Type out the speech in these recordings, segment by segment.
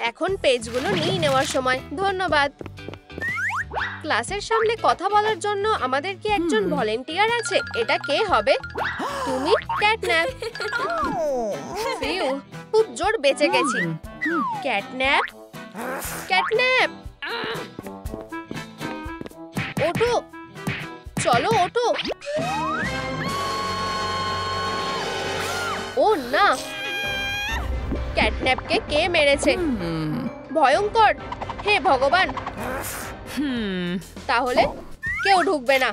এখন পেজগুলো নিয়ে নেওয়ার সময়। ধন্যবাদ। ক্লাসের সামনে কথা বলার জন্য আমাদের কি একজন ভলেন্টিয়ার আছে? এটা কে হবে? তুমি? ক্যাটন্যাপ। ফিউ, খুব জোর বেঁচে গেছি। ক্যাটন্যাপ, ক্যাটন্যাপ, ওঠো, চলো ওঠো। ও না, ক্যাটন্যাপকে কে মেরেছে? ভয়ঙ্কর। হে ভগবান। তাহলে কেউ ঢুকবে না,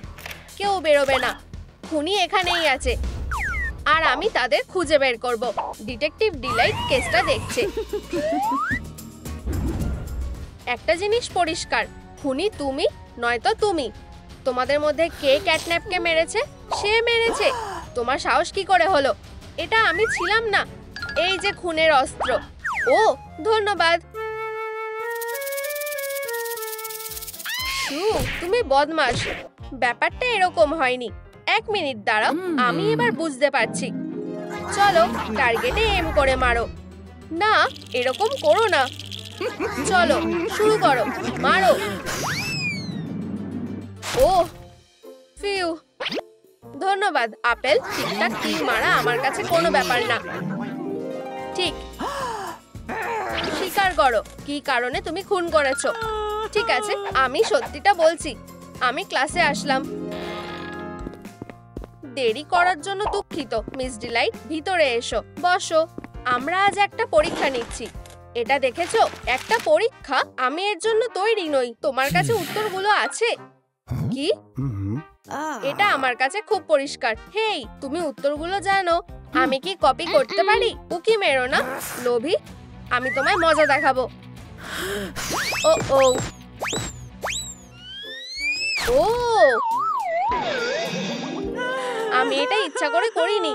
কেউ বেরোবে না। খুনি এখানেই আছে আর আমি তাদের খুঁজে বের করব। ডিটেকটিভ ডিলাইট কেসটা দেখছে। একটা জিনিস পরিষ্কার, খুনি তুমি নয়তো তুমি। তোমাদের মধ্যে কে ক্যাটন্যাপকে মেরেছে? সে মেরেছে। তোমার সাহস কি করে হলো? এটা আমি ছিলাম না। এই যে খুনের অস্ত্র। ও ধন্যবাদ। তুমি বদমাশ। ব্যাপারটা এরকম হয়নি। এক মিনিট দাঁড়াও, আমি এবার বুঝতে পারছি। চলো টার্গেটে এম করে মারো। না, এরকম করো না। চলো শুরু করো, মারো। ও ফিউ, ধন্যবাদ আপেল। ঠিকঠাক তীর মারা আমার কাছে কোনো ব্যাপার না। ঠিক, স্বীকার করো কি কারণে তুমি খুন করেছো। ঠিক আছে, আমি সত্যিটা বলছি। আমি ক্লাসে আসলাম। দেরি করার জন্য দুঃখিত মিস ডিলাইট। ভিতরে এসো, বসো। আমরা আজ একটা পরীক্ষা নিচ্ছি। এটা দেখেছো? একটা পরীক্ষা। আমি এর জন্য তৈরি নই। তোমার কাছে উত্তরগুলো আছে কি? এটা আমার কাছে খুব পরিষ্কার। হেই, তুমি উত্তরগুলো জানো। আমি কি কপি করতে পারি? উকি মেরো না, লোভী। আমি তোমায় মজা দেখাবো। ও ও ও, আমি এটা ইচ্ছা করে করিনি।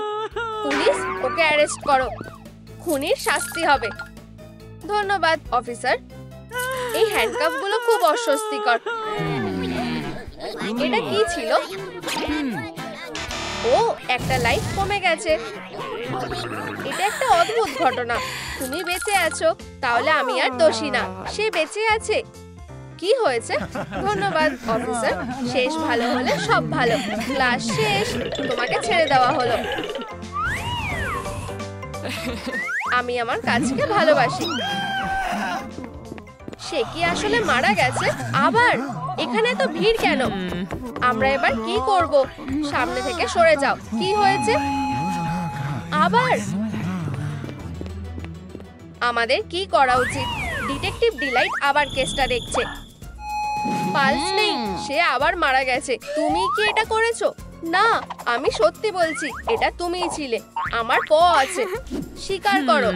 পুলিশ, ওকে অ্যারেস্ট করো। খুনির শাস্তি হবে। ধন্যবাদ অফিসার। এই হ্যান্ডকাফগুলো খুব অস্বস্তিকর। এটা কি ছিল? ও, একটা লাইফ কমে গেছে। এটা একটা অদ্ভুত ঘটনা। তুমি বেঁচে আছো, তাহলে আমি আর দোষী না। সে বেঁচে আছে। কি হয়েছে? ধন্যবাদ অফিসার। শেষ ভালো হলে সব ভালো। ক্লাস শেষ, তোমাকে ছেড়ে দেওয়া হলো। আমি আমার কাজকে ভালোবাসি। সে কি আসলে মারা গেছে? আবার এখানে তো ভিড় কেন? আমরা এবার কি করব? সামনে থেকে সরে যাও। কি হয়েছে? আবার আমাদের কি করা উচিত? ডিটেকটিভ ডিলাইট আবার কেসটা দেখছে। পালস নেই, সে আবার মারা গেছে। তুমি কি এটা করেছো? না, আমি সত্যি বলছি, এটা তুমিই ছিলে। আমার প আছে, স্বীকার করো।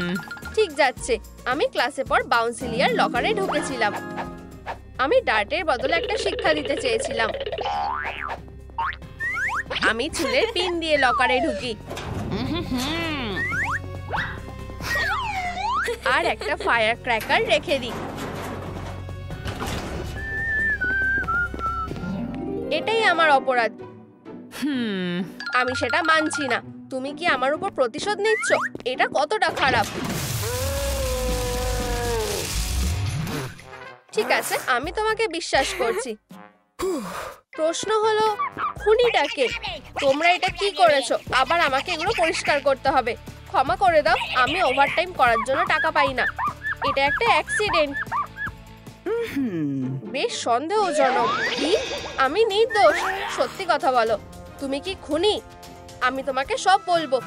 ঠিক যাচ্ছে। আমি ক্লাসে পর বাউন্সিলিয়ার লকারে ঢুকেছিলাম। আমি ডার্টের বদলে একটা শিক্ষা দিতে চেয়েছিলাম। আমি চুলের পিন দিয়ে লকারে ঢুকি আর একটা ফায়ার ক্র্যাকার রেখে দিই। এটাই আমার অপরাধ। আমি সেটা মানছি না। তুমি কি আমার উপর প্রতিশোধ নিচ্ছ? এটা কতটা খারাপ। ঠিক আছে, আমি তোমাকে বিশ্বাস করছি। প্রশ্ন হলো, খুনিটাকে? তোমরা এটা কি করেছো? আবার আমাকে এগুলো পরিষ্কার করতে হবে। ক্ষমা করে দাও, আমি ওভারটাইম করার জন্য টাকা পাই না। এটা একটা অ্যাক্সিডেন্ট। বেশ সন্দেহজনক। কি? আমি নির্দোষ। সত্যি কথা বলো, তুমি কি খুনি? আমি তোমাকে সব বলবো।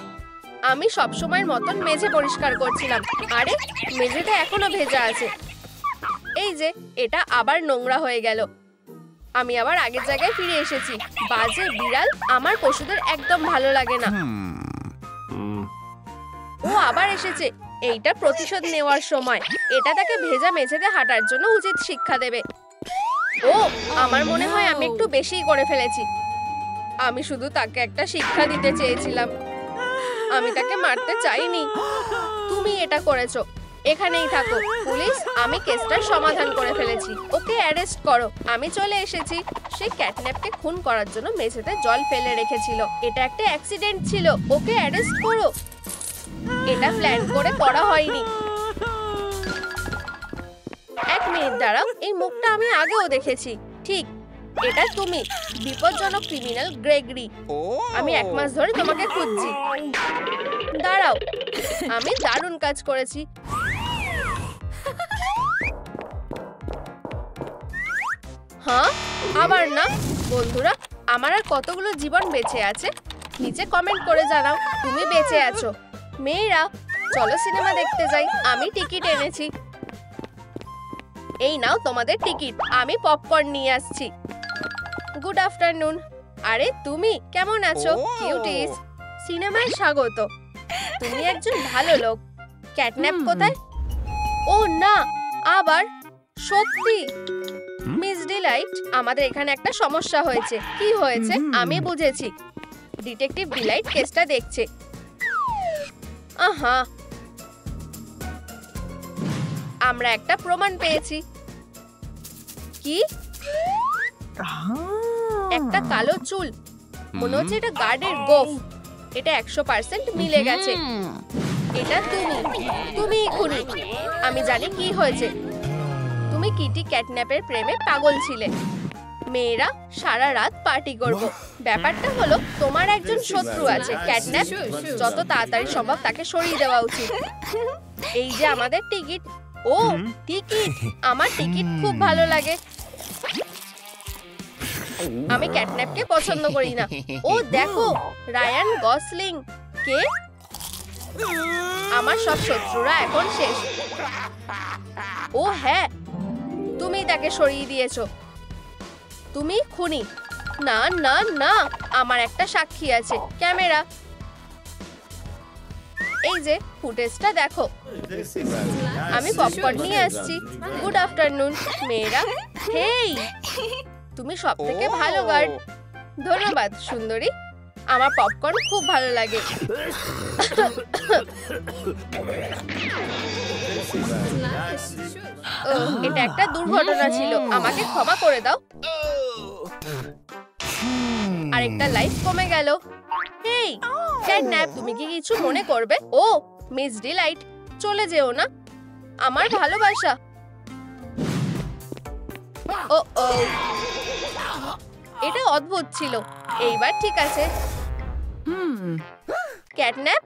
আমি সব সময়ের মতন মেঝে পরিষ্কার করছিলাম। আরে, মেঝেটা এখনো ভেজা আছে। এই যে, এটা আবার নোংরা হয়ে গেল। আমি আবার আগের জায়গায় ফিরে এসেছি। বাজে বিড়াল, আমার পশুদের একদম ভালো লাগে না। ও আবার এসেছে। এইটা প্রতিশোধ নেওয়ার সময়। এটা তাকে ভেজা মেঝেতে হাঁটার জন্য উচিত শিক্ষা দেবে। ও, আমার মনে হয় আমি একটু বেশিই করে ফেলেছি। আমি শুধু তাকে একটা শিক্ষা দিতে চেয়েছিলাম। আমি তাকে মারতে চাইনি। তুমি এটা করেছো। এখানেই থাকো পুলিশ। আমি কেসটার সমাধান করে ফেলেছি। ওকে অ্যারেস্ট করো। আমি চলে এসেছি। সে ক্যাটন্যাপকে খুন করার জন্য মেঝেতে জল ফেলে রেখেছিল। এটা একটা অ্যাক্সিডেন্ট ছিল। ওকে অ্যারেস্ট করো। এটা প্ল্যান করে করা হয়নি। মিনিট দাঁড়াও, এই মুখটা আমি আগেও দেখেছি। ঠিক, এটা তুমি, বিপজ্জনক ক্রিমিনাল গ্রেগরি। আমি 1 মাস ধরে তোমাকে খুঁজছি। দাঁড়াও, আমি দারুণ কাজ করেছি। হ্যাঁ, আবার না। বন্ধুরা, আমার আর কতগুলো জীবন বেঁচে আছে নিচে কমেন্ট করে জানাও তুমি বেঁচে আছো। মেয়েরা, চলো সিনেমা দেখতে যাই। আমি টিকিট এনেছি। এই নাও তোমাদের টিকিট। আমি পপকর্ন নিয়ে আসছি। Good afternoon. আরে তুমি কেমন আছো কিউটিস? সিনেমায় স্বাগত। তুমি একজন ভালো লোক। ক্যাটন্যাপ কোথায়? ও না, আবার? সত্যি? মিস ডিলাইট, আমাদের এখানে একটা সমস্যা হয়েছে। কি হয়েছে? আমি বুঝেছি। ডিটেকটিভ ডিলাইট কেসটা দেখছে। আহা, আমরা একটা প্রমাণ পেয়েছি। কি? একটা কালো চুল। মনে হচ্ছে এটা গার্ডের গোফ। এটা 100% মিলে গেছে। এটা তুমি খুনি। আমি জানি কি হয়েছে। তুমি কিটি ক্যাটন্যাপের প্রেমে পাগল ছিলে। মেয়েরা, সারা রাত পার্টি করব। ব্যাপারটা হলো তোমার একজন শত্রু আছে, ক্যাটন্যাপ। যত তাড়াতাড়ি সম্ভব তাকে সরিয়ে দেওয়া উচিত। এই যে আমাদের টিকিট। ও টিকিট, আমার টিকিট খুব ভালো লাগে। আমি ক্যাটন্যাপকে পছন্দ করি না। ও দেখো, রায়ান গসলিং। কে? আমার সব শত্রুরা এখন শেষ। ও হ্যাঁ, তুমি তাকে সরিয়ে দিয়েছো। তুমি খুনি। না না না, আমার একটা সাক্ষী আছে, ক্যামেরা। এই যে ফুটেজটা দেখো। আমি পপকর্ন নিয়ে আসছি। গুড আফটারনুন মেয়েরা। হেই, তুমি সবথেকে ভালো গার্ড। ধন্যবাদ সুন্দরী। আমার পপকর্ন খুব ভালো লাগে। এটা একটা দুর্ঘটনা ছিল, আমাকে ক্ষমা করে দাও। আরেকটা লাইফ কমে গেল। হেই ক্যাটন্যাপ, তুমি কি কিছু মনে করবে? ও মিস ডিলাইট, চলে যেও না। আমার ভালোবাসা। ও ও, এটা অদ্ভুত ছিল। এইবার ঠিক আছে। ক্যাটন্যাপ,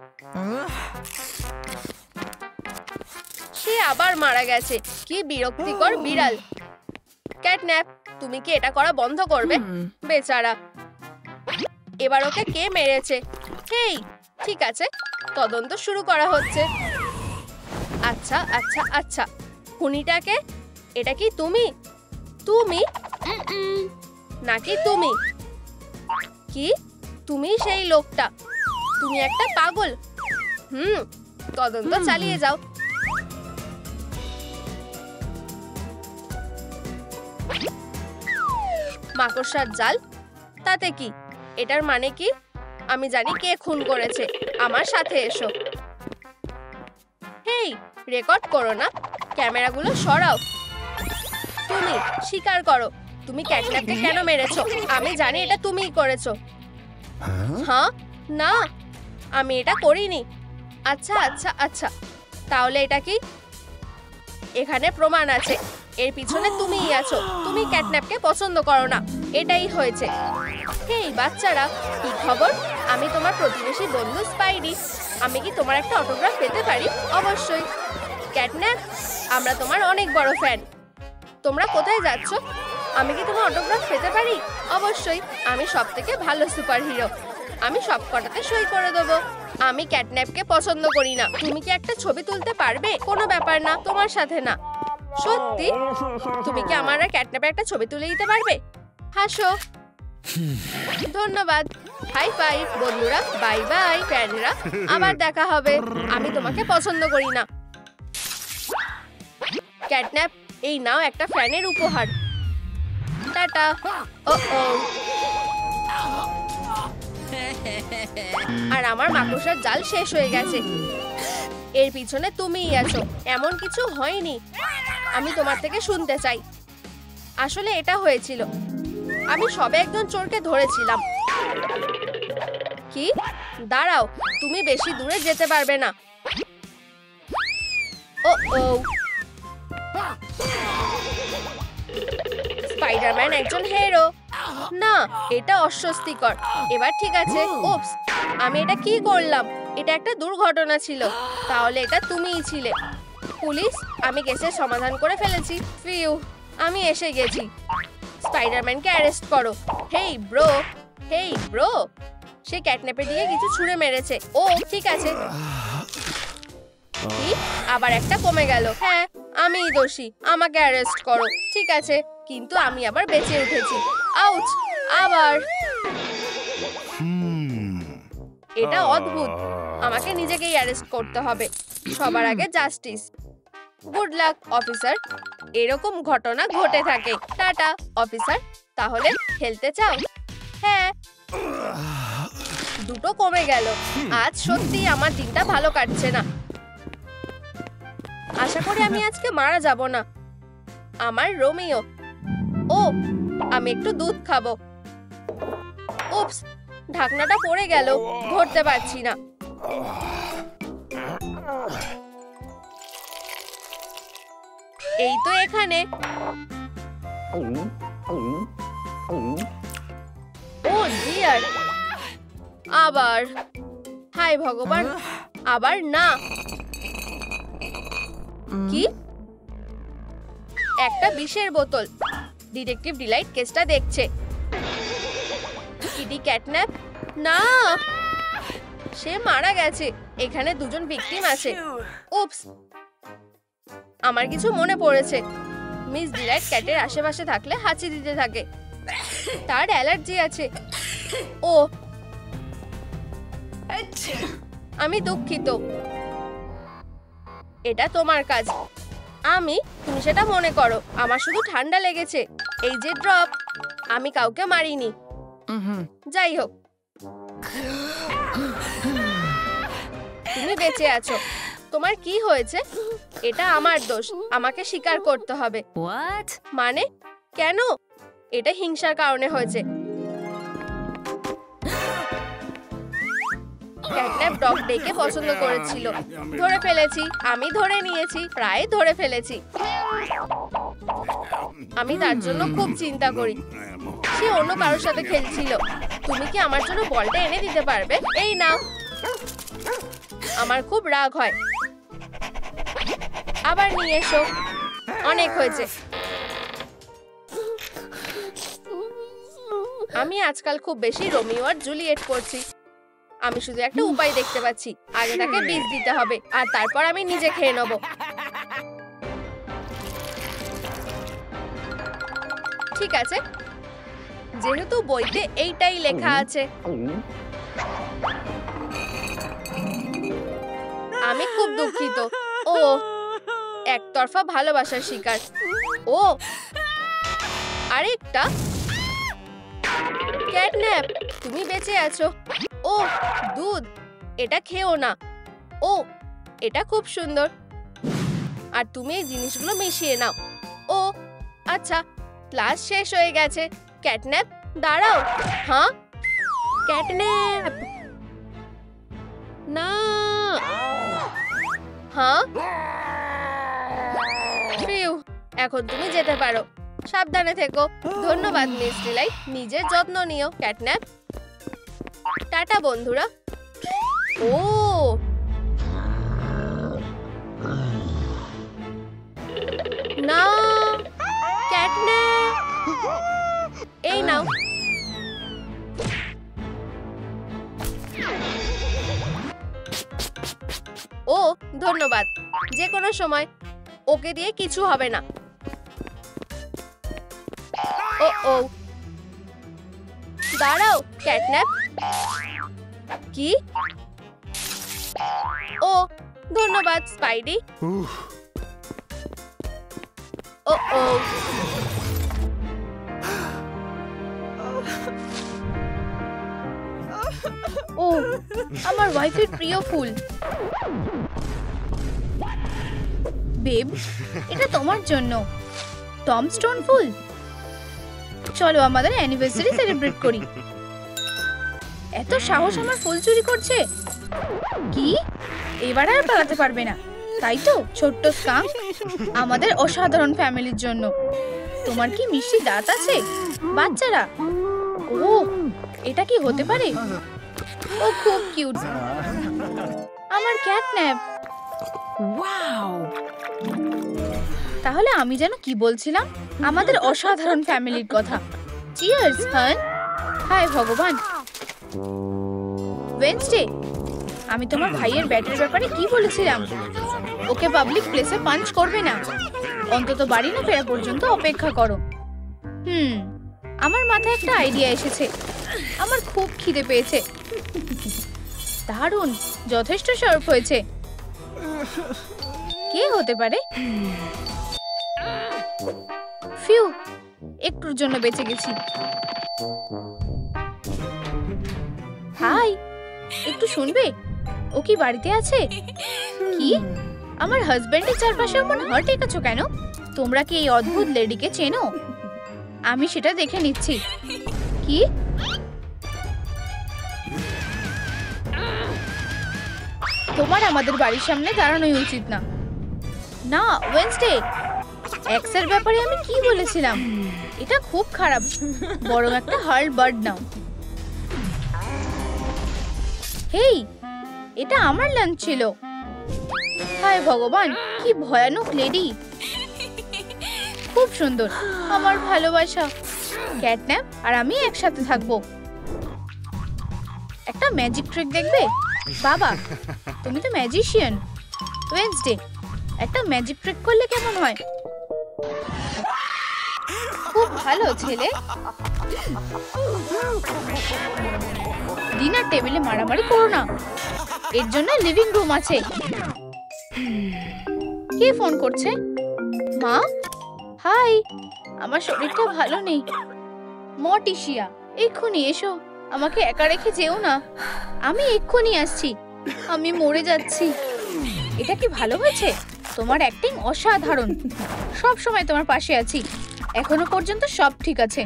সে আবার মারা গেছে। কি বিরক্তিকর বিড়াল। ক্যাটন্যাপ, তুমি কি এটা করা বন্ধ করবে? বেচারা। এবার ওকে কে মেরেছে? হেই, ঠিক আছে, তদন্ত শুরু করা হচ্ছে। আচ্ছা আচ্ছা আচ্ছা, খুনিটাকে? এটা কি তুমি? তুমি নাকি তুমি? কি তুমি সেই লোকটা? তুমি একটা পাগল। তদন্ত চালিয়ে যাও। মাকড়সার জাল? তাতে কি? এটার মানে কি? আমি জানি কে খুন করেছে। আমার সাথে এসো। হেই, রেকর্ড করো না, ক্যামেরাগুলো সরাও। তুমি স্বীকার করো, তুমি ক্যাটন্যাপকে কেন মেরেছো? আমি জানি এটা তুমিই করেছো। হ্যাঁ? না, আমি এটা করিনি। আচ্ছা আচ্ছা আচ্ছা, তাহলে এটা কি? এখানে প্রমাণ আছে। এর পিছনে তুমিই আছো। তুমি ক্যাটন্যাপকে পছন্দ করো না, এটাই হয়েছে। হেই বাচ্চারা, কি খবর? আমি তোমার প্রতিবেশী বন্ধু স্পাইডি। আমি কি তোমার একটা অটোগ্রাফ পেতে পারি? অবশ্যই। ক্যাটন্যাপ, আমরা তোমার অনেক বড় ফ্যান। তোমরা কোথায় যাচ্ছ? আমি কি তোমার অটোগ্রাফ পেতে পারি? অবশ্যই, আমি সবথেকে ভালো সুপারহিরো। আমি সব কটাতে সই করে দেবো। আমি ক্যাটন্যাপকে পছন্দ করি না। তুমি কি একটা ছবি তুলতে পারবে? কোনো ব্যাপার না, তোমার সাথে না। সত্যি? তুমি কি আমার আর ক্যাটন্যাপের একটা ছবি তুলে দিতে পারবে? হাসো। ধন্যবাদ। হাই ফাইভ বন্ধুরা। বাই বাই ফ্যানরা, আবার দেখা হবে। আমি তোমাকে পছন্দ করি না। ক্যাটন্যাপ, এই নাও একটা ফ্যানের উপহার। টাটা। ও ও, আর আমার মাকড়সার জাল শেষ হয়ে গেছে। এর পিছনে তুমিই আছো। এমন কিছু হয়নি। আমি তোমার থেকে শুনতে চাই। আসলে এটা হয়েছিল। আমি সবে একজন চোরকে ধরেছিলাম। কি? দাঁড়াও, তুমি বেশি দূরে যেতে পারবে না। ও ও, স্পাইডারম্যান একজন হিরো। না, এটা অস্বস্তিকর। এবার ঠিক আছে। উপস, আমি এটা কি করলাম? এটা একটা দুর্ঘটনা ছিল। তাহলে এটা তুমিই ছিলে। পুলিশ, আমি কেসের সমাধান করে ফেলেছি। ফিউ, আমি এসে গেছি। স্পাইডারম্যানকে অ্যারেস্ট করো। Hey bro, hey bro. সে ক্যাটন্যাপের দিকে কিছু ছুঁড়ে মেরেছে। ও ঠিক আছে। কি? আবার একটা কমে গেল। হ্যাঁ, আমিই দোষী। আমাকে অ্যারেস্ট করো। ঠিক আছে, কিন্তু আমি আবার বেঁচে উঠেছি। আউচ! আবার। এটা অদ্ভুত। আমাকে নিজেকেই অ্যারেস্ট করতে হবে। সবার আগে জাস্টিস। Good luck officer. এরকম ঘটনা ঘটে থাকে। Tata officer. তাহলে খেলতে চাও? হ্যাঁ। দুটো কমে গেল। আজ সত্যি আমার দিনটা ভালো কাটছে না। আশা করি আমি আজকে মারা যাব না। আমার রোমিও। ও, আমি একটু দুধ খাবো। উপস, ঢাকনাটা পড়ে গেল। ধরতে পারছি না। এই তো এখানে। ও ডিয়ার। আবার। হায় ভগবান, আবার না। কি? একটা বিষের বোতল। ডিটেকটিভ ডিলাইট কেসটা দেখছে। কিডি ক্যাটন্যাপ? না, সে মারা গেছে। এখানে দুজন ভিকটিম আছে। উপস, আমার কিছু মনে পড়েছে। মিস ডিলাইট ক্যাটের আশেপাশে থাকলে হাঁচি দিতে থাকে। তার অ্যালার্জি আছে। ও, আমি দুঃখিত। এটা তোমার কাজ। তুমি সেটা মনে করো। আমার শুধু ঠান্ডা লেগেছে। এই যে ড্রপ, আমি কাউকে মারিনি। যাই হোক, তুমি বেঁচে আছো। তোমার কি হয়েছে? এটা আমার দোষ। আমাকে স্বীকার করতে হবে। মানে কেন? এটা হিংসার কারণে হয়েছে। ক্যাটন্যাপ ডগ ডেকে পছন্দ করেছিল। ধরে ফেলেছি। আমি ধরে নিয়েছি। প্রায় ধরে ফেলেছি। আমি তার জন্য খুব চিন্তা করি। সে অন্য কারোর সাথে খেলছিল। তুমি কি আমার জন্য বলটা এনে দিতে পারবে? এই নাও। আমার খুব রাগ হয়। আবার নিয়ে এসো। অনেক হয়েছে। আমি আজকাল খুব বেশি রোমিও আর জুলিয়েট করছি। আমি শুধু একটা উপায় দেখতে পাচ্ছি। আগে তাকে বীজ দিতে হবে, আর তারপর আমি নিজে খেয়ে নেব। ঠিক আছে, যেহেতু বইতে এইটাই লেখা আছে। আমি খুব দুঃখিত। ও, একতরফা ভালোবাসার শিকার। ও, আরেকটা ক্যাটন্যাপ। তুমি বেঁচে আছো। ও, দুধ। এটা খেও না। ও, এটা খুব সুন্দর। আর তুমি এই জিনিসগুলো মিশিয়ে নাও। ও আচ্ছা, ক্লাস শেষ হয়ে গেছে। ক্যাটন্যাপ দাঁড়াও। হ্যাঁ, ক্যাটন্যাপ না। হ্যাঁ, ফিউ, এখন তুমি যেতে পারো। সাবধানে থেকো। ধন্যবাদ মিস ডিলাইট। নিজের যত্ন নিও ক্যাটন্যাপ। টাটা বন্ধুরা। ও, না, ক্যাটন্যাপ। এই নাও। ও, ধন্যবাদ। যে কোনো সময়। ওকে দিয়ে কিছু হবে না। ও ও, দাঁড়াও ক্যাটন্যাপ। কি? ও, ধন্যবাদ স্পাইডি। ও ও, ও, আমার ওয়াইফের প্রিয় ফুল। বেব, এটা তোমার জন্য। টম স্টোন ফুল। চলো আমাদের অ্যানিভার্সারি সেলিব্রেট করি। এত সাহস আমার ফুল চুরি করছে। কি? এবার আর পালাতে পারবে না, তাই তো ছোট্ট স্কাঙ্ক? আমাদের অসাধারণ ফ্যামিলির জন্য। তোমার কি মিষ্টি দাঁত আছে? বাচ্চারা, ও এটা কি হতে পারে? ও খুব কিউট, আমার ক্যাটন্যাপ। তাহলে আমি যেন কি বলছিলাম? আমাদের অসাধারণ ফ্যামিলির কথা। চিয়ার্স হান। হায় ভগবান। ওয়েডনেসডে, আমি তোমার ভাইয়ের ব্যাটের ব্যাপারে কি বলেছিলাম? ওকে পাবলিক প্লেসে পাঞ্চ করবে না, অন্তত বাড়ি না ফেরা পর্যন্ত অপেক্ষা করো। আমার মাথায় একটা আইডিয়া এসেছে। আমার খুব খিদে পেয়েছে। দারুণ, যথেষ্ট শার্প হয়েছে। কে হতে পারে? ফিউ, একটুর জন্য বেঁচে গেছি। হাই, একটু শুনবে? ও কি বাড়িতে আছে? কি? আমার হাজবেন্ডের চারপাশে এমন হার্ট এঁকেছো কেন? তোমরা কি এই অদ্ভুত লেডিকে চেনো? আমি সেটা দেখে নিচ্ছি। কি? তোমার আমাদের বাড়ির সামনে দাঁড়ানোই উচিত না। না ওয়েডনেসডে, এক্সের ব্যাপারে আমি কি বলেছিলাম? এটা খুব খারাপ। বরং একটা হার্ট বার্ড নাও। হেই, এটা আমার লাঞ্চ ছিল। হায় ভগবান, কি ভয়ানক লেডি। খুব সুন্দর, আমার ভালোবাসা। ক্যাটন্যাপ আর আমি একসাথে থাকবো। একটা ম্যাজিক ট্রিক দেখবে? বাবা, তুমি তো ম্যাজিশিয়ান। ওয়েডনেসডে, একটা ম্যাজিক ট্রিক করলে কেমন হয়? খুব ভালো ছেলে। ডিনার টেবিলে মারামারি করো না, এর জন্য লিভিং রুম আছে। কে ফোন করছে? মা? হাই, আমার শরীরটা ভালো নেই। মটিশিয়া, এক্ষুনি এসো, আমাকে একা রেখে যেও না। আমি এক্ষুনি আসছি, আমি মরে যাচ্ছি। এটা কি ভালো হয়েছে? তোমার অ্যাক্টিং অসাধারণ। সব সময় তোমার পাশে আছি। এখনো পর্যন্ত সব ঠিক আছে।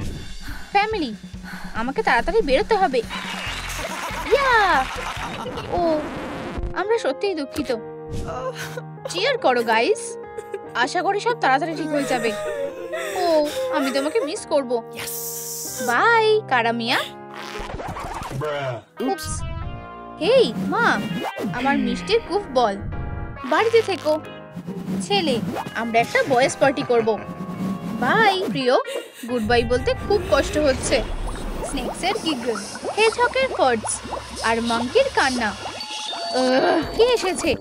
ফ্যামিলি, আমাকে তাড়াতাড়ি বেরোতে হবে। ইয়া! ও, আমরা সত্যিই দুঃখিত। চিয়ার করো গাইস। আশা করি সব তাড়াতাড়ি ঠিক হয়ে যাবে। ও, আমি তোমাকে মিস করব। বাই কারামিয়া। উপস। হেই মা, আমার মিষ্টির কুফ বল। বাড়িতে থেকো। ছেলে, আমরা একটা বয়েজ পার্টি করব। বাই প্রিয়। গুড বাই বলতে খুব কষ্ট হচ্ছে। স্নেকসের গিগল, হেজহকের ফার্টস আর মাঙ্কির কান্না। কে এসেছে?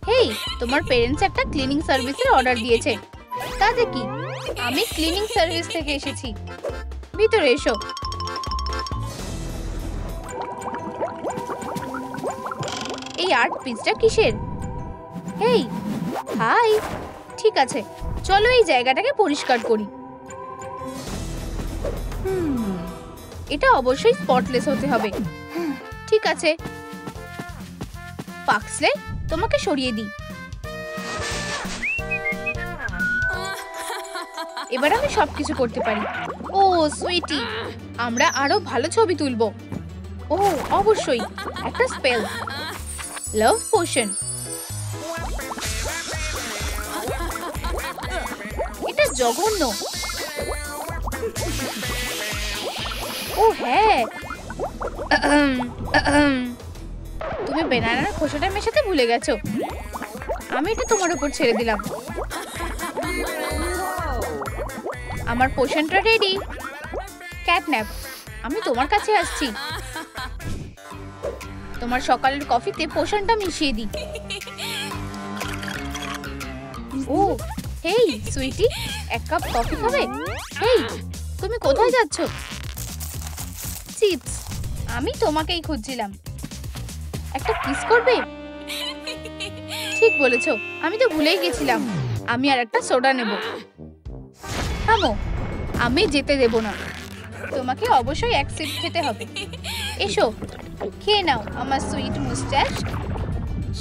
হেই, তোমার পেরেন্টস একটা ক্লিনিং সার্ভিসের অর্ডার দিয়েছে। তাতে কি? আমি ক্লিনিং সার্ভিস থেকে এসেছি। ভিতরে এসো। এই আর্ট পিসটা কিসের? হেই, হাই। ঠিক আছে, চলো এই জায়গাটাকে পরিষ্কার করি। এটা অবশ্যই স্পটলেস হতে হবে। ঠিক আছে, পাক্সলে, তোমাকে সরিয়ে দিই। এবার আমি সবকিছু করতে পারি। ও সুইটি, আমরা আরো ভালো ছবি তুলবো। ও অবশ্যই, একটা স্পেল, লাভ পোশন। এটা জঘন্য। ও হ্যাঁ, তুমি বেনানার খোসাটা মেশাতে ভুলে গেছো। আমি এটা তোমার উপর ছেড়ে দিলাম। আমার পোশনটা রেডি। ক্যাটন্যাপ, আমি তোমার কাছে আসছি। তোমার সকালের কফিতে পোশনটা মিশিয়ে দিই। ও হেই সুইটি, এক কাপ কফি খাবে? হেই, তুমি কোথায় যাচ্ছ? চিপস, আমি তোমাকেই খুঁজছিলাম। একটা কিস করবে? ঠিক বলেছো, আমি তো ভুলেই গেছিলাম। আমি আর একটা সোডা নেব। থামো, আমি যেতে দেব না। তোমাকে অবশ্যই এক সিপ খেতে হবে। এসো, খেয়ে নাও আমার সুইট মুস্টাচ।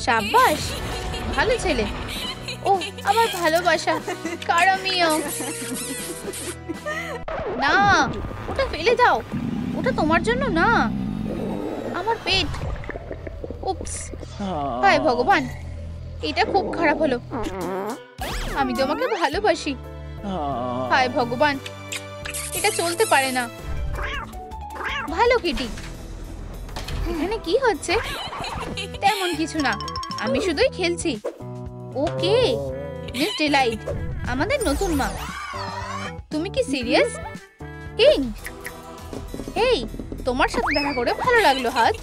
সাবাস, ভালো ছেলে। ও আমার ভালোবাসা কারামিও। না, ওটা ফেলে দাও। ওটা তোমার জন্য না, আমার পেট। উপস, হায় ভগবান, এটা খুব খারাপ হলো। আমি তোমাকে ভালোবাসি। হায় ভগবান, এটা চলতে পারে না। ভালো কিটি, এখানে কি হচ্ছে? তেমন কিছু না, আমি শুধুই খেলছি। ওকে, মিস ডিলাইট, আমাদের নতুন মা। তুমি কি সিরিয়াস? কিং, এই তোমার সাথে দেখা করে ভালো লাগলো হাত।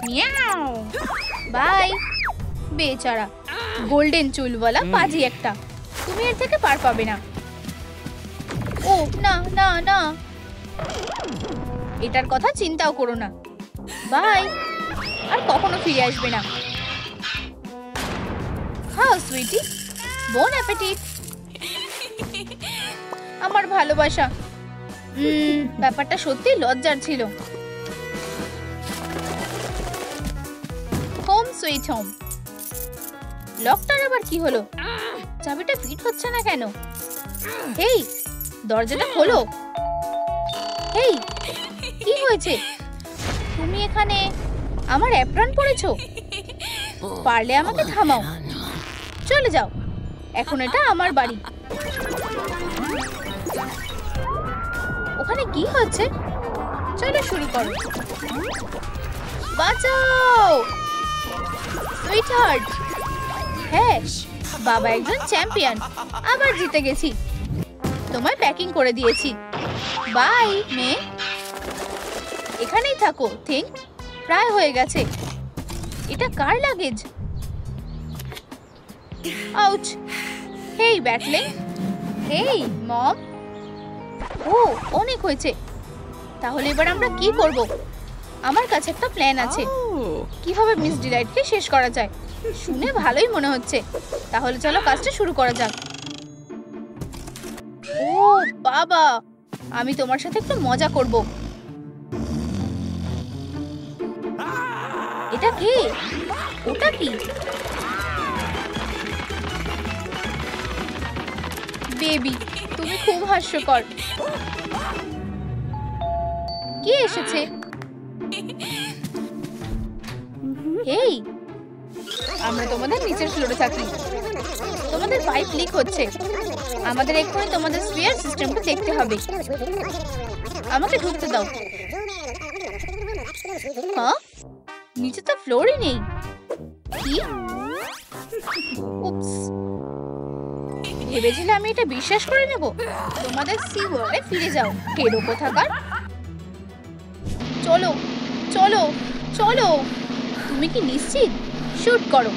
মিয়াও, বাই। বেচারা গোল্ডেন চুলওয়ালা পাজি একটা, তুমি এর থেকে পার পাবে না। ও না না না, এটার কথা চিন্তাও করো না। বাই, আর কখনো ফিরে আসবে না। খাও সুইটি, বোন অ্যাপেটিট। আমার ভালোবাসা। ব্যাপারটা সত্যি লজ্জার ছিল। Home sweet home. লকটার আবার কি হলো? চাবিটা ফিট হচ্ছে না কেন? হেই, দরজাটা খোলো। হেই, কি হয়েছে? তুমি এখানে আমার অ্যাপ্রন পরেছো? পারলে আমাকে থামাও। চলে যাও, এখন এটা আমার বাড়ি। ওখানে কি হচ্ছে? চলো শুরু করো। বাঁচাও সুইটহার্ট। হ্যাঁ, বাবা একজন চ্যাম্পিয়ন, আবার জিতে গেছি। তোমায় প্যাকিং করে দিয়েছি। বাই মেয়ে, এখানেই থাকো। থিঙ্ক প্রায় হয়ে গেছে। এটা কার লাগেজ? আউচ। হেই ব্যাটলিং। হেই মম। ও অনেক হয়েছে। তাহলে এবার আমরা কি করব? আমার কাছে একটা প্ল্যান আছে। কিভাবে মিস ডিলাইটকে শেষ করা যায়। শুনে ভালোই মনে হচ্ছে। তাহলে চলো কাজটা শুরু করা যাক। ও বাবা, আমি তোমার সাথে একটু মজা করব। এটা কি? ওটা কি? বেবি, তুমি খুব হাস্যকর। কে এসেছে? হেই, আমরা তোমাদের নিচের ফ্লোরে থাকি। তোমাদের পাইপ লিক হচ্ছে। আমাদের এক্ষুনি তোমাদের স্ফিয়ার সিস্টেমটা দেখতে হবে। আমাকে ঢুকতে দাও। হ্যাঁ, নিচে তো ফ্লোরই নেই। কি? উপস, ভেবেছিলে আমি এটা বিশ্বাস করে নেব? তোমাদের সি ওয়ার্ল্ডে ফিরে যাও, কেডো কোথাকার। চলো চলো চলো। তুমি কি নিশ্চিত? শুট করো,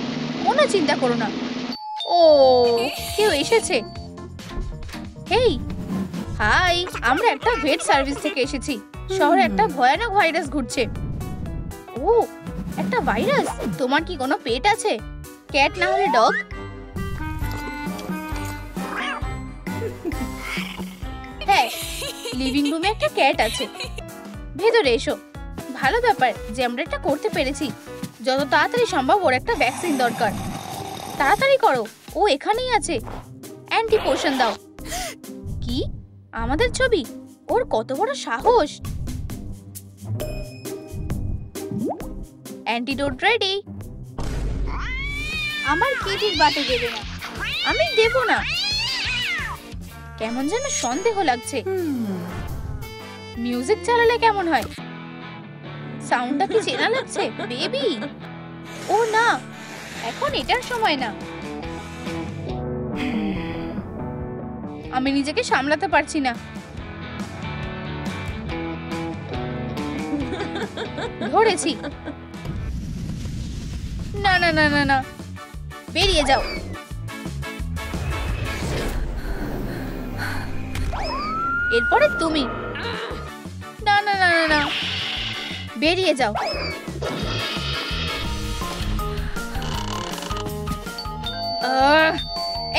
কোনো চিন্তা করো না। ও, কেউ এসেছে। হেই, হাই, আমরা একটা ভেট সার্ভিস থেকে এসেছি। শহরে একটা ভয়ানক ভাইরাস ঘুরছে। ও, একটা ভাইরাস? তোমার কি কোনো পেট আছে? ক্যাট না হলে ডগ? হ্যাঁ, লিভিং রুমে একটা ক্যাট আছে। ভেতরে এসো। ভালো ব্যাপার যে আমরা এটা করতে পেরেছি। যত তাড়াতাড়ি সম্ভব ওর একটা ভ্যাকসিন দরকার। তাড়াতাড়ি করো, ও এখানেই আছে। অ্যান্টি পোশন দাও। কি? আমাদের ছবি? ওর কত বড় সাহস! Antidote ready. আমার কিটির বাটে দেবে না। আমি দেব না। কেমন যেন সন্দেহ লাগছে। মিউজিক চালালে কেমন হয়? সাউন্ডটা কি চেনা লাগছে? বেবি, ও না, এখন এটার সময় না। আমি নিজেকে সামলাতে পারছি না। ধরেছি। না না না না না, বেরিয়ে যাও। এরপরে তুমি। না না না না না, বেরিয়ে যাও।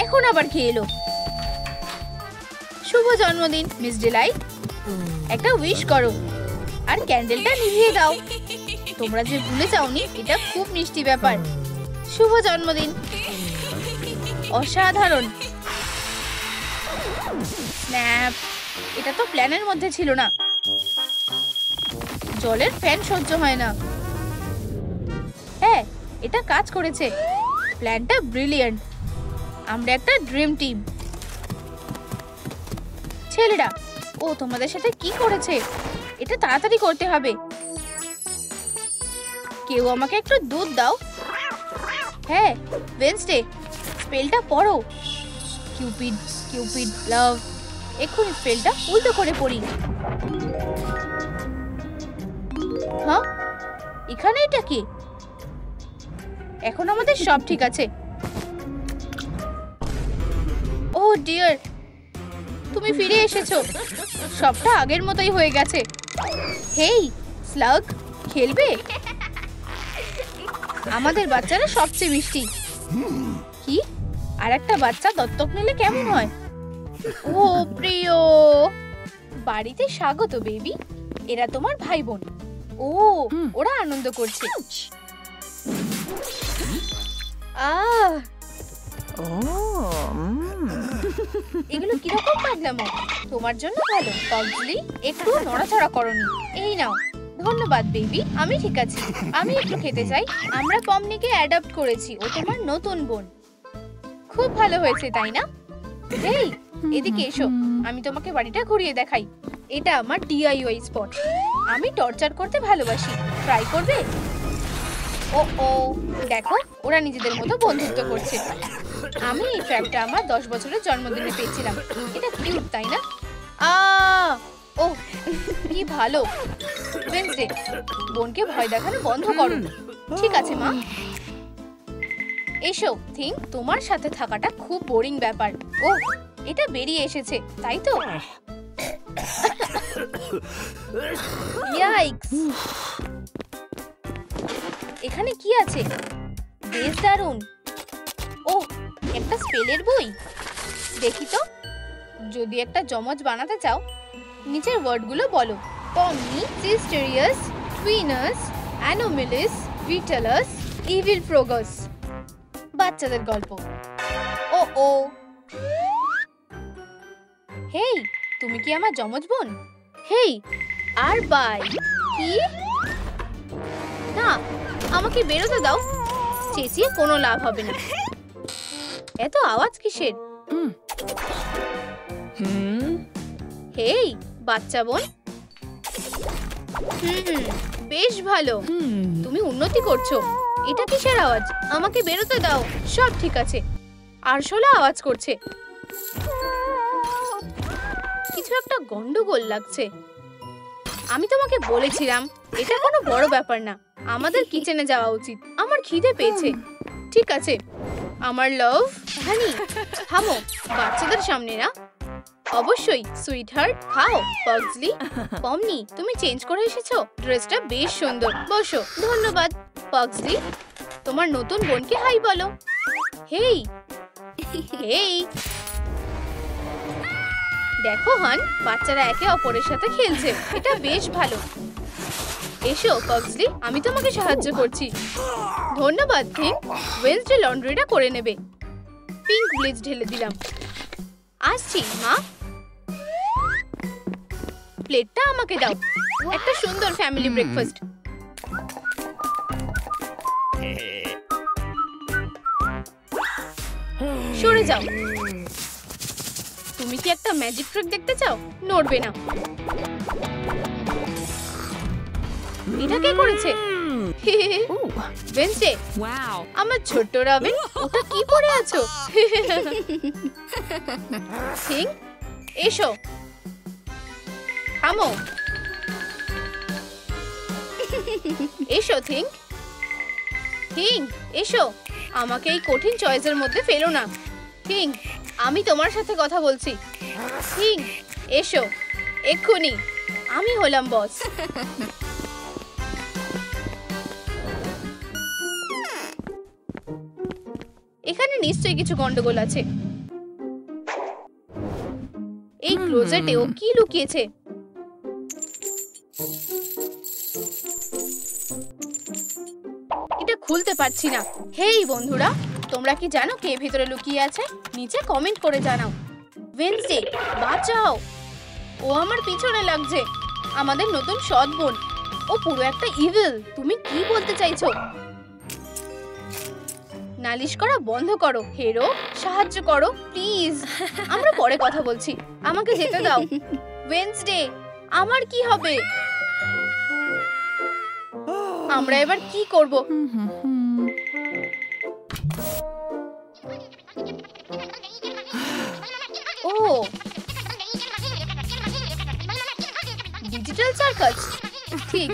এখন আবার কে এলো? শুভ জন্মদিন মিস ডিলাইট। একটা উইশ করো আর ক্যান্ডেলটা নিভিয়ে দাও। তোমরা যে ভুলে যাওনি, এটা খুব মিষ্টি ব্যাপার। শুভ জন্মদিন। অসাধারণ। স্ন্যাপ, এটা তো প্ল্যানের মধ্যে ছিল না। জলের ফ্যান সহ্য হয় না। হ্যাঁ, এটা কাজ করেছে। প্ল্যানটা ব্রিলিয়ান্ট। আমরা একটা ড্রিম টিম। ছেলেরা, ও তোমাদের সাথে কি করেছে? এটা তাড়াতাড়ি করতে হবে। কেউ আমাকে একটু দুধ দাও। হ্যাঁ, ওয়েডনেসডে, স্পেলটা পড়ো। কিউপিড, কিউপিড, লাভ। এক্ষুনি স্পেলটা উল্টো করে পড়ি। হ্যাঁ, এখানে এটা কি? এখন আমাদের সব ঠিক আছে। ও ডিয়ার, তুমি ফিরে এসেছো। সবটা আগের মতোই হয়ে গেছে। হেই স্লাগ, খেলবে? আমাদের বাচ্চারা সবচেয়ে মিষ্টি। কি? আর একটা বাচ্চা দত্তক নিলে কেমন হয়? ও প্রিয়, বাড়িতে স্বাগত বেবি। এরা তোমার ভাই বোন। ও, ওরা আনন্দ করছে। আহ, এগুলো কিরকম পাগলামো? তোমার জন্য ভালো পগলি, একটু নড়াচড়া করনি। এই নাও। ধন্যবাদ বেবি, আমি ঠিক আছি। আমি একটু খেতে চাই। আমরা পমনিকে অ্যাডাপ্ট করেছি, ও তোমার নতুন বোন। খুব ভালো হয়েছে তাই না? এই, এদিকে এসো, আমি তোমাকে বাড়িটা ঘুরিয়ে দেখাই। এটা আমার ডিআইওয়াই স্পট। আমি টর্চার করতে ভালোবাসি। ট্রাই করবে? ও ও, দেখো ওরা নিজেদের মতো বন্ধুত্ব করছে। আমি এই ট্র্যাপটা আমার 10 বছরের জন্মদিনে পেয়েছিলাম। এটা কিউট তাই না? ও কি ভালো। ওয়েডনেসডে, বোনকে ভয় দেখানো বন্ধ করো। ঠিক আছে মা। এসো থিং, তোমার সাথে থাকাটা খুব বোরিং ব্যাপার। ও, এটা বেরিয়ে এসেছে তাই তো? ইয়াইক্স, এখানে কি আছে? বেশ দারুণ। ও, একটা স্পেলের বই। দেখি তো। যদি একটা জমজ বানাতে চাও, নিচের ওয়ার্ডগুলো বলো। পমনি, সিস্টেরিয়াস, টুইনাস, অ্যানোমেলিস, ভিটালাস, ইভিল ফ্রোগাস। বাচ্চাদের গল্প। ও ও, হেই, তুমি কি আমার জমজ বোন? হেই, আর বাই। কি? না, আমাকে বেরোতে দাও। চেঁচিয়ে কোনো লাভ হবে না। এত আওয়াজ কিসের? হেই বাচ্চা বোন। বেশ ভালো, তুমি উন্নতি করছো। এটা কিসের আওয়াজ? আমাকে বেরোতে দাও। সব ঠিক আছে। আরশোলা আওয়াজ করছে। কিছু একটা গন্ডগোল লাগছে। আমি তোমাকে বলেছিলাম এটা কোনো বড় ব্যাপার না। আমাদের কিচেনে যাওয়া উচিত। আমার খিদে পেয়েছে। ঠিক আছে আমার লাভ। হানি, থামো। বাচ্চাদের সামনে না। অবশ্যই সুইট হার্ট। খাও পগলি। পমনি, তুমি চেঞ্জ করে এসেছো। ড্রেসটা বেশ সুন্দর। বসো। ধন্যবাদ পগলি। তোমার নতুন বোনকে হাই বলো। হেই হেই, দেখো হান, বাচ্চারা একে অপরের সাথে খেলছে। এটা বেশ ভালো। এসো পগলি, আমি তোমাকে সাহায্য করছি। ধন্যবাদ থিং। ওয়েডনেসডে লন্ড্রিটা করে নেবে। পিঙ্ক ব্লিচ ঢেলে দিলাম। আসছি মা। প্লেটটা আমাকে দাও। একটা সুন্দর ফ্যামিলি ব্রেকফাস্ট। সরে যাও। তুমি কি একটা ম্যাজিক ট্রিক দেখতে চাও? নড়বে না। এটা কে করেছে? ওয়েডনেসডে, আমার ছোট্ট রবিন, ওটা কি পরে আছো? থিং, এসো। থামো। এসো থিং। থিং, এসো। আমাকে এই কঠিন চয়েসের মধ্যে ফেলো না। থিং, আমি তোমার সাথে কথা বলছি। থিং, এসো এক্ষুনি। আমি হলাম বস। এখানে নিশ্চয়ই কিছু গন্ডগোল আছে। এই ক্লোজেটে ও কি লুকিয়েছে? এটা খুলতে পারছি না। হেই বন্ধুরা, তোমরা কি জানো কে ভিতরে লুকিয়ে আছে? নিচে কমেন্ট করে জানাও। ওয়েডনেসডে, বাঁচাও। ও আমার পিছনে লাগছে। আমাদের নতুন সৎ বোন। ও পুরো একটা ইভিল। তুমি কি বলতে চাইছো? নালিশ করা বন্ধ করো। হেরো, সাহায্য করো প্লিজ। আমরা পরে কথা বলছি, আমাকে যেতে দাও। ওয়েডনেসডে, আমার কি হবে? আমরা এবার কি করব? ও, ডিজিটাল সার্কাস, ঠিক।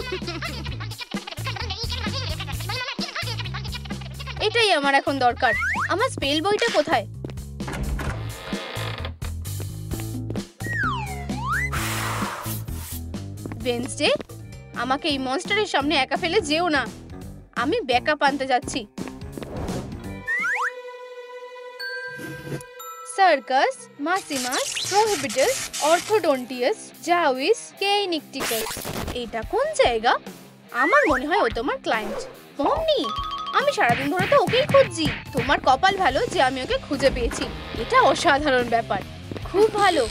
এটাই আমার এখন দরকার। আমার স্পেল বইটা কোথায়? ওয়েডনেসডে, আমাকে এই মনস্টারের সামনে একা ফেলে যেও না। আমি ব্যাকআপ আনতে যাচ্ছি। সার্কাস, মাসিমাস, প্রোহিবিটাস, অর্থোডন্টিয়াস, জাউইস, কেইনিকটিকাস। এটা কোন জায়গা? আমার মনে হয় ও তোমার ক্লায়েন্ট। পমনি, আমি সারাদিন ধরে তো ওকেই খুঁজছি। তোমার কপাল ভালো যে আমি ওকে খুঁজে পেয়েছি। এটা অসাধারণ ব্যাপার, খুব ভালো।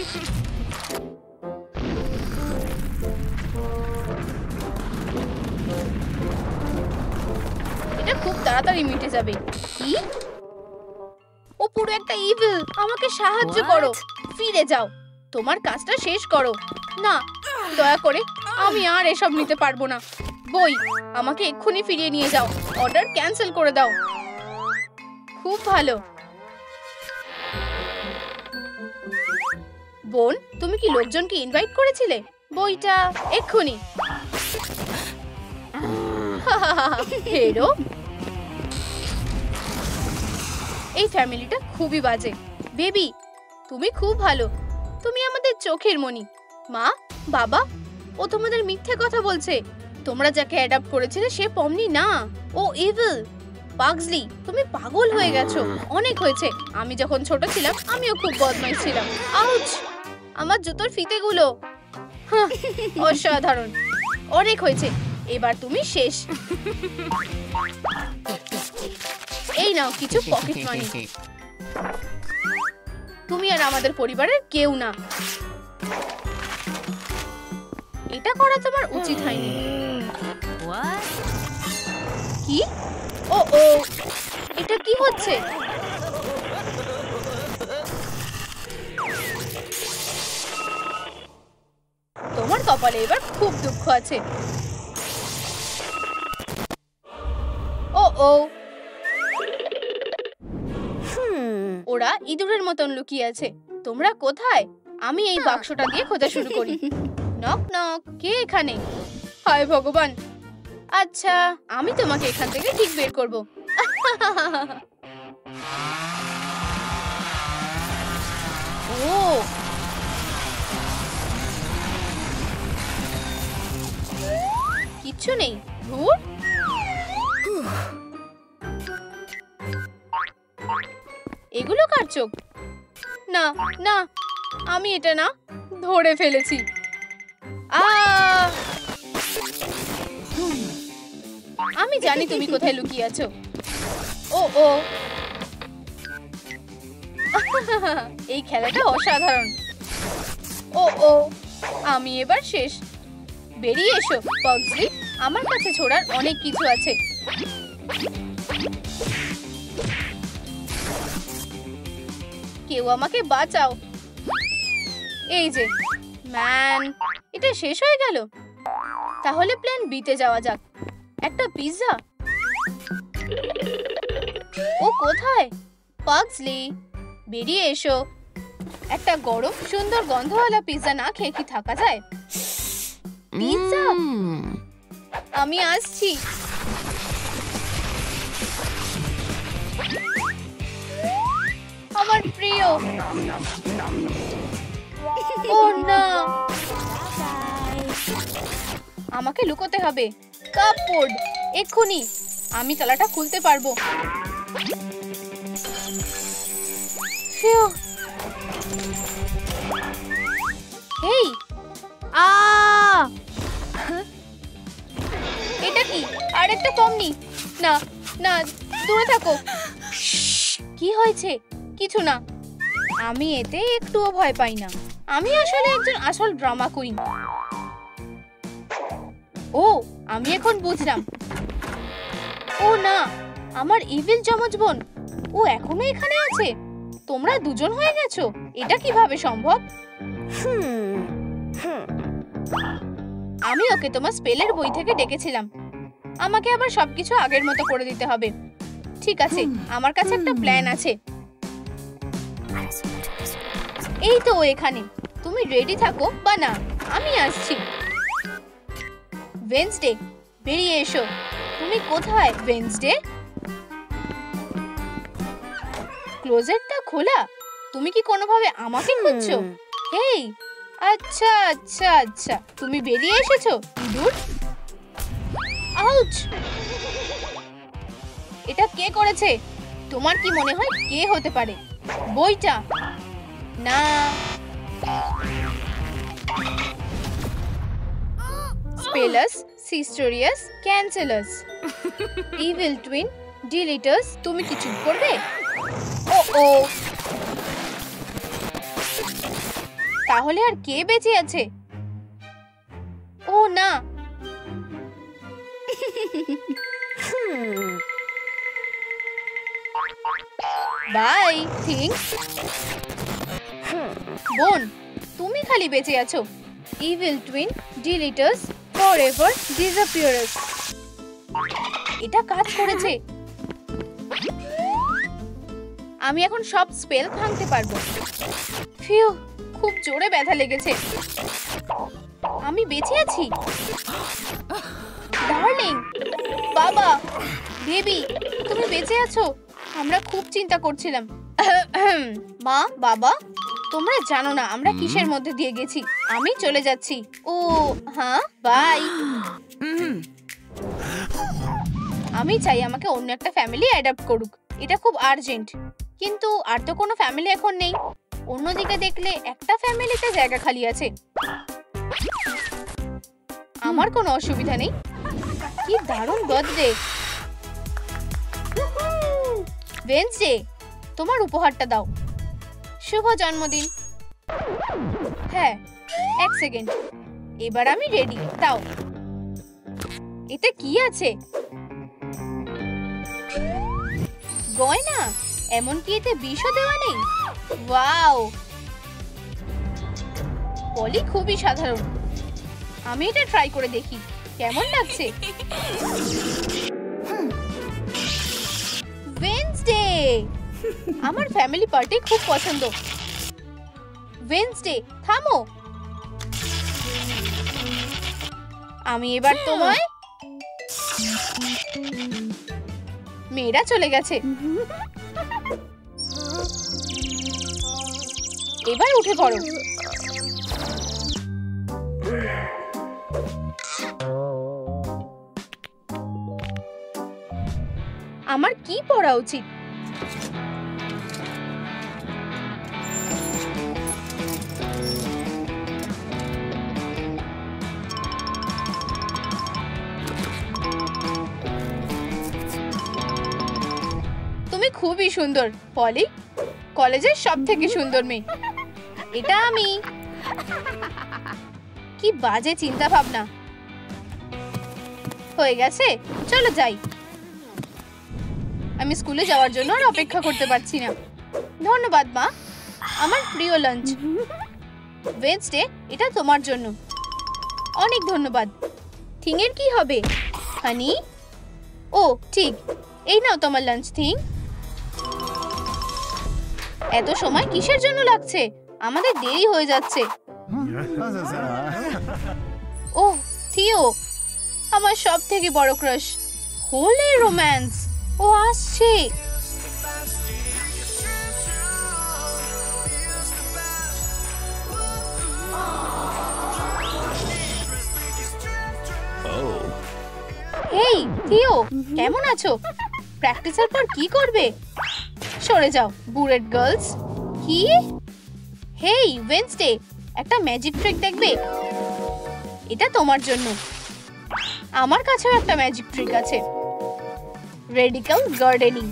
এটা খুব তাড়াতাড়ি মিটে যাবে। কি? ও পুরো একটা ইভিল। আমাকে সাহায্য করো, ফিরে যাও, তোমার কাজটা শেষ করো। না, দয়া করে, আমি আর এসব নিতে পারবো না। বই, আমাকে এক্ষুনি ফিরিয়ে নিয়ে যাও। অর্ডার ক্যান্সেল করে দাও। খুব ভালো। বোন, তুমি কি লোকজনকে ইনভাইট করেছিলে? বইটা এক্ষুনি। হেরো, এই ফ্যামিলিটা খুবই বাজে। বেবি, তুমি খুব ভালো। তুমি আমাদের চোখের মণি। মা, বাবা, ও তোমাদের মিথ্যে কথা বলছে। তোমরা যাকে অ্যাডাপ্ট করেছিলে সে পমনি না, ও ইভিল। পাগজলি, তুমি পাগল হয়ে গেছো। অনেক হয়েছে। আমি যখন ছোট ছিলাম আমিও খুব বদমাইশ ছিলাম। আউচ, আমার জুতোর ফিতেগুলো। হাহ, অসাধারণ। অনেক হয়েছে, এবার তুমি শেষ। এই নাও কিছু পকেট মানি। তুমি আর আমাদের পরিবারের কেউ না। এটা করা তোমার উচিত হয়নি। কি? ও ও, এটা কি হচ্ছে? তোমার কপালে এবার খুব দুঃখ আছে। ও ও, ওরা ইঁদুরের মতন লুকিয়ে আছে। তোমরা কোথায়? আমি এই বাক্সটা দিয়ে খোঁজা শুরু করি। নক নক, কে এখানে? হায় ভগবান। আচ্ছা, আমি তোমাকে এখান থেকে ঠিক বের করব। ও, কিচ্ছু নেই। ধুর, এগুলো কার চোখ? না না, আমি এটা না, ধরে ফেলেছি। আমি জানি তুমি কোথায় লুকিয়ে আছো। ও ও, এই খেলাটা অসাধারণ। ও ও, আমি এবার শেষ। বেরিয়ে এসো পাগজলি, আমার কাছে ছোড়ার অনেক কিছু আছে। কেউ আমাকে বাঁচাও। এই যে ম্যান, এটা শেষ হয়ে গেল। তাহলে প্ল্যান বিতে যাওয়া যাক। একটা পিৎজা। ও কোথায়? পাগজলি, বেরিয়ে এসো। একটা গরম সুন্দর গন্ধওয়ালা পিৎজা না খেয়ে কি থাকা যায়? পিৎজা, আমি আসছি। আমার প্রিয়। ও না, আমাকে লুকোতে হবে। কাপড়, এক্ষুনি। আমি তালাটা খুলতে পারবো। এই, এটা কি? আরেকটা পমনি। না না, দূরে থাকো। কি হয়েছে? কিছু না। আমি এতে একটুও ভয় পাই না। আমি আসলে একজন আসল ড্রামা কুইন। ও, আমি এখন বুঝলাম। ও না, আমার ইভিল যমজ বোন, ও এখনো এখানে আছে? তোমরা দুজন হয়ে গেছো, এটা কিভাবে সম্ভব? আমি ওকে তোমার স্পেলের বই থেকে ডেকেছিলাম। আমাকে আবার সবকিছু আগের মতো করে দিতে হবে। ঠিক আছে, আমার কাছে একটা প্ল্যান আছে। এই তো ও এখানে। তুমি রেডি থাকো বা না, আমি আসছি। ওয়েডনেসডে, বেরিয়ে এসো। তুমি কোথায় ওয়েডনেসডে? ক্লোজেটটা খোলা। তুমি কি কোনোভাবে আমাকে খুঁজছো? হেই, আচ্ছা আচ্ছা আচ্ছা, তুমি বেরিয়ে এসেছো। ইঁদুর, আউচ! এটা কে করেছে? তোমার কি মনে হয় কে হতে পারে? বইটা না। স্পেলাস, সিস্টোরিয়াস, ক্যান্সেলাস, ইভিল টুইন, ডিলিটাস। তুমি কি চুপ করবে? ও ও, তাহলে আর কে বেঁচে আছে? ও না, বাই থিংস। বোন, তুমি খালি বেঁচে আছো। ইভিল টুইন, ডিলিটাস, ফরএভার, ডিসঅ্যাপিয়ারাস। এটা কাজ করেছে। আমি এখন সব স্পেল ভাঙতে পারবো। ফিউ, খুব জোরে ব্যথা লেগেছে। আমি বেঁচে আছি। ডার্লিং, বাবা, বেবি, তুমি বেঁচে আছো? আমরা খুব চিন্তা করছিলাম। মা, বাবা, তোমরা জানো না আমরা কিসের মধ্যে দিয়ে গেছি। আমি চলে যাচ্ছি। ও হ্যাঁ, বাই। আমি চাই আমাকে অন্য একটা ফ্যামিলি অ্যাডাপ্ট করুক। এটা খুব আর্জেন্ট। কিন্তু আর তো কোনো ফ্যামিলি এখন নেই। অন্যদিকে দেখলে একটা ফ্যামিলিতে জায়গা খালি আছে। আমার কোনো অসুবিধা নেই। কি দারুণ বার্থডে। ওয়েডনেসডে, তোমার উপহারটা দাও। শুভ জন্মদিন। হ্যাঁ, এক সেকেন্ড। এবার আমি রেডি। দাও। এতে কি আছে? গয়না? এমনকি এতে বিষও দেওয়া নেই। ওয়াও, পলি খুবই সাধারণ। আমি এটা ট্রাই করে দেখি কেমন লাগছে। ওয়েডনেসডে, আমার ফ্যামিলি পার্টি খুব পছন্দ। ওয়েডনেসডে, থামো। আমি এবার তোমায়। মেয়েরা চলে গেছে। এবার উঠে পড়ো। আমার কি পড়া উচিত? তুমি খুবই সুন্দর, পলি। কলেজের সবথেকে সুন্দর মেয়ে। এটা আমি। কি বাজে চিন্তা ভাবনা। হয়ে গেছে, চলো যাই। আমি স্কুলে যাওয়ার জন্য আর অপেক্ষা করতে পারছি না। ধন্যবাদ মা, আমার প্রিয় লাঞ্চ। ওয়েডনেসডে, এটা তোমার জন্য। অনেক ধন্যবাদ। থিংয়ের কি হবে? হানি? ও ঠিক, এই নাও তোমার লাঞ্চ থিং। এত সময় কিসের জন্য লাগছে? আমাদের দেরি হয়ে যাচ্ছে। ওহ থিও, আমার সব থেকে বড় ক্রাশ। হোলি রোম্যান্স, ও আসছে। হেই থিও, কেমন আছো? প্র্যাকটিসের পর কি করবে? সরে যাও বুড়েট গার্লস। কি? হেই ওয়েডনেসডে, একটা ম্যাজিক ট্রিক দেখবে? এটা তোমার জন্য। আমার কাছেও একটা ম্যাজিক ট্রিক আছে। Radical gardening.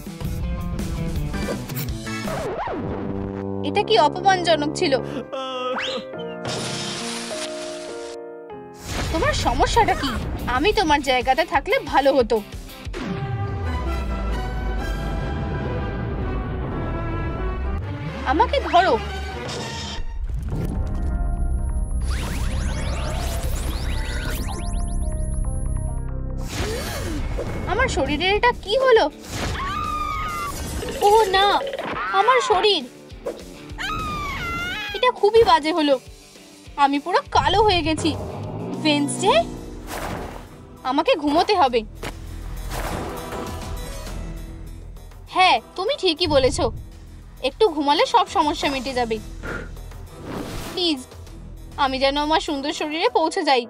এটা কি অপমানজনক ছিল? তোমার সমস্যাটা কি? আমি তোমার জায়গাতে থাকলে ভালো হতো। আমাকে ধরো। আমার শরীরের এটা কি হলো? ও না, আমার শরীর, এটা খুবই বাজে হলো। আমি পুরো কালো হয়ে গেছি। ওয়েডনেসডে, আমাকে ঘুমোতে হবে। হ্যাঁ, তুমি ঠিকই বলেছো, একটু ঘুমালে সব সমস্যা মিটে যাবে। প্লিজ, আমি যেন আমার সুন্দর শরীরে পৌঁছে যাই।